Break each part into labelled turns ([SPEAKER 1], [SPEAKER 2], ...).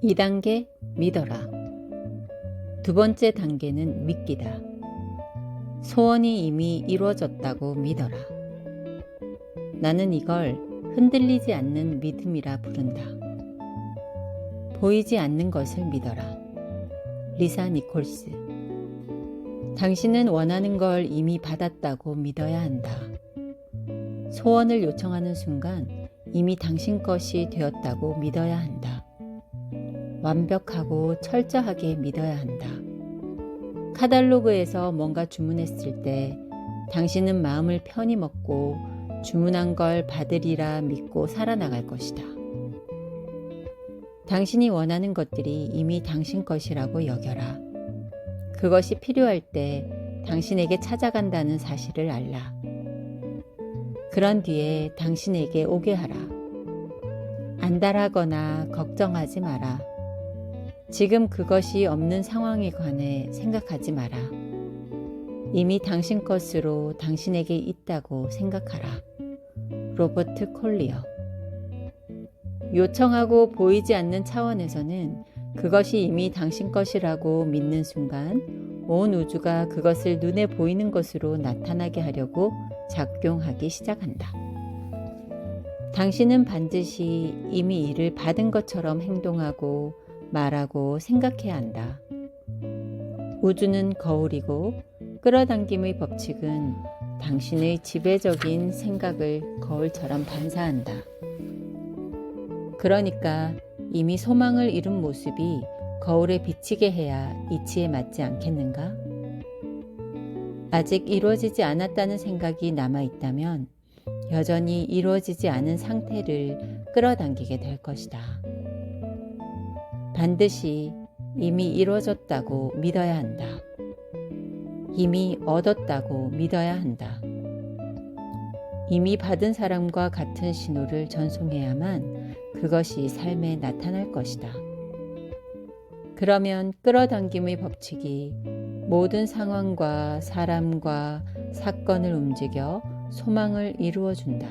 [SPEAKER 1] 2단계 믿어라. 두 번째 단계는 믿기다. 소원이 이미 이루어졌다고 믿어라. 나는 이걸 흔들리지 않는 믿음이라 부른다. 보이지 않는 것을 믿어라. 리사 니콜스. 당신은 원하는 걸 이미 받았다고 믿어야 한다. 소원을 요청하는 순간 이미 당신 것이 되었다고 믿어야 한다. 완벽하고 철저하게 믿어야 한다. 카탈로그에서 뭔가 주문했을 때 당신은 마음을 편히 먹고 주문한 걸 받으리라 믿고 살아나갈 것이다. 당신이 원하는 것들이 이미 당신 것이라고 여겨라. 그것이 필요할 때 당신에게 찾아간다는 사실을 알라. 그런 뒤에 당신에게 오게 하라. 안달하거나 걱정하지 마라. 지금 그것이 없는 상황에 관해 생각하지 마라. 이미 당신 것으로 당신에게 있다고 생각하라. 로버트 콜리어. 요청하고 보이지 않는 차원에서는 그것이 이미 당신 것이라고 믿는 순간 온 우주가 그것을 눈에 보이는 것으로 나타나게 하려고 작용하기 시작한다. 당신은 반드시 이미 이를 받은 것처럼 행동하고 말하고 생각해야 한다. 우주는 거울이고 끌어당김의 법칙은 당신의 지배적인 생각을 거울처럼 반사한다. 그러니까 이미 소망을 이룬 모습이 거울에 비치게 해야 이치에 맞지 않겠는가? 아직 이루어지지 않았다는 생각이 남아있다면 여전히 이루어지지 않은 상태를 끌어당기게 될 것이다. 반드시 이미 이루어졌다고 믿어야 한다. 이미 얻었다고 믿어야 한다. 이미 받은 사람과 같은 신호를 전송해야만 그것이 삶에 나타날 것이다. 그러면 끌어당김의 법칙이 모든 상황과 사람과 사건을 움직여 소망을 이루어준다.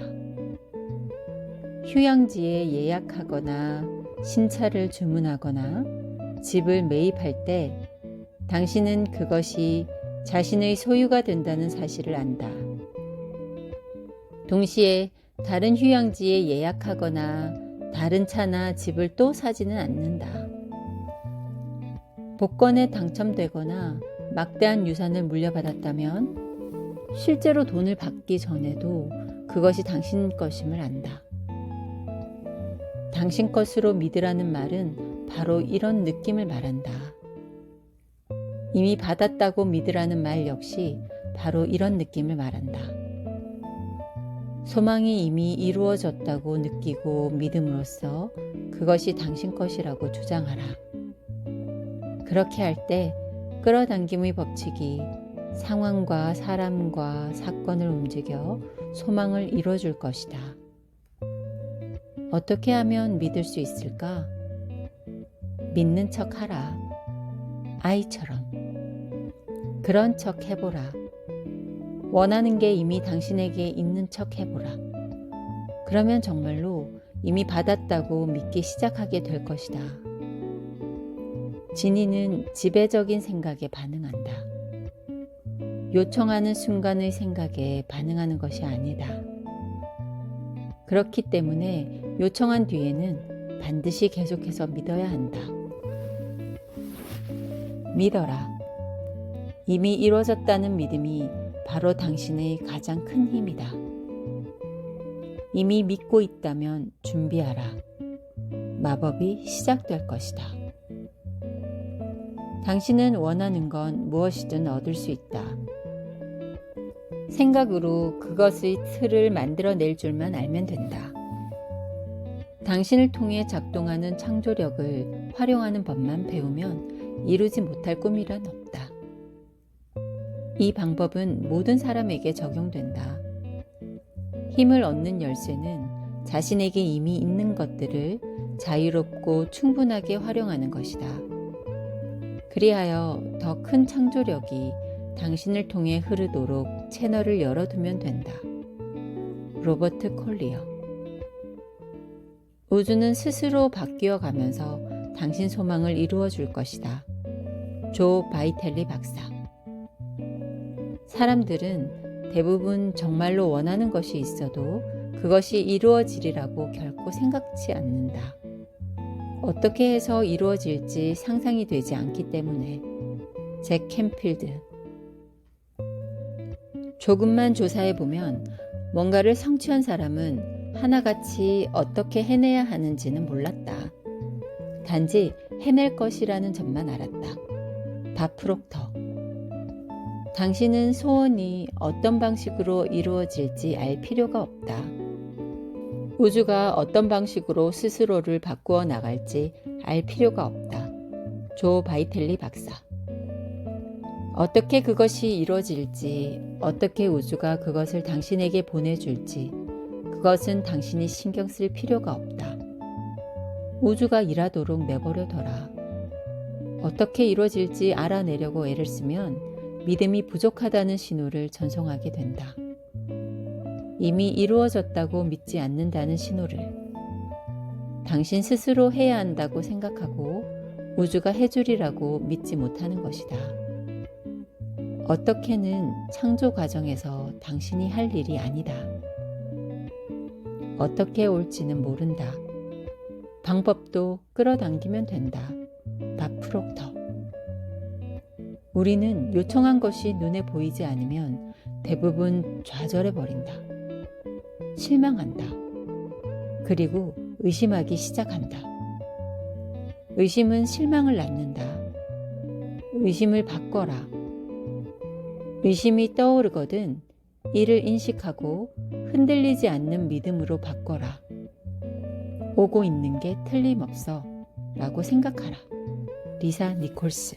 [SPEAKER 1] 휴양지에 예약하거나 신차를 주문하거나 집을 매입할 때 당신은 그것이 자신의 소유가 된다는 사실을 안다. 동시에 다른 휴양지에 예약하거나 다른 차나 집을 또 사지는 않는다. 복권에 당첨되거나 막대한 유산을 물려받았다면 실제로 돈을 받기 전에도 그것이 당신 것임을 안다. 당신 것으로 믿으라는 말은 바로 이런 느낌을 말한다. 이미 받았다고 믿으라는 말 역시 바로 이런 느낌을 말한다. 소망이 이미 이루어졌다고 느끼고 믿음으로써 그것이 당신 것이라고 주장하라. 그렇게 할 때 끌어당김의 법칙이 상황과 사람과 사건을 움직여 소망을 이뤄줄 것이다. 어떻게 하면 믿을 수 있을까? 믿는 척 하라. 아이처럼. 그런 척 해보라. 원하는 게 이미 당신에게 있는 척 해보라. 그러면 정말로 이미 받았다고 믿기 시작하게 될 것이다. 진이는 지배적인 생각에 반응한다. 요청하는 순간의 생각에 반응하는 것이 아니다. 그렇기 때문에 요청한 뒤에는 반드시 계속해서 믿어야 한다. 믿어라. 이미 이루어졌다는 믿음이 바로 당신의 가장 큰 힘이다. 이미 믿고 있다면 준비하라. 마법이 시작될 것이다. 당신은 원하는 건 무엇이든 얻을 수 있다. 생각으로 그것의 틀을 만들어낼 줄만 알면 된다. 당신을 통해 작동하는 창조력을 활용하는 법만 배우면 이루지 못할 꿈이란 없다. 이 방법은 모든 사람에게 적용된다. 힘을 얻는 열쇠는 자신에게 이미 있는 것들을 자유롭고 충분하게 활용하는 것이다. 그리하여 더 큰 창조력이 당신을 통해 흐르도록 채널을 열어두면 된다. 로버트 콜리어. 우주는 스스로 바뀌어 가면서 당신 소망을 이루어 줄 것이다. 조 바이텔리 박사. 사람들은 대부분 정말로 원하는 것이 있어도 그것이 이루어지리라고 결코 생각지 않는다. 어떻게 해서 이루어질지 상상이 되지 않기 때문에. 잭 캔필드. 조금만 조사해보면 뭔가를 성취한 사람은 하나같이 어떻게 해내야 하는지는 몰랐다. 단지 해낼 것이라는 점만 알았다. 밥 프록터. 당신은 소원이 어떤 방식으로 이루어질지 알 필요가 없다. 우주가 어떤 방식으로 스스로를 바꾸어 나갈지 알 필요가 없다. 조 바이텔리 박사. 어떻게 그것이 이루어질지, 어떻게 우주가 그것을 당신에게 보내줄지, 그것은 당신이 신경 쓸 필요가 없다. 우주가 일하도록 내버려둬라. 어떻게 이루어질지 알아내려고 애를 쓰면 믿음이 부족하다는 신호를 전송하게 된다. 이미 이루어졌다고 믿지 않는다는 신호를. 당신 스스로 해야 한다고 생각하고 우주가 해주리라고 믿지 못하는 것이다. 어떻게는 창조 과정에서 당신이 할 일이 아니다. 어떻게 올지는 모른다. 방법도 끌어당기면 된다. 밥 프록터. 우리는 요청한 것이 눈에 보이지 않으면 대부분 좌절해버린다. 실망한다. 그리고 의심하기 시작한다. 의심은 실망을 낳는다. 의심을 바꿔라. 의심이 떠오르거든 이를 인식하고 흔들리지 않는 믿음으로 바꿔라. 오고 있는 게 틀림없어 라고 생각하라. 리사 니콜스.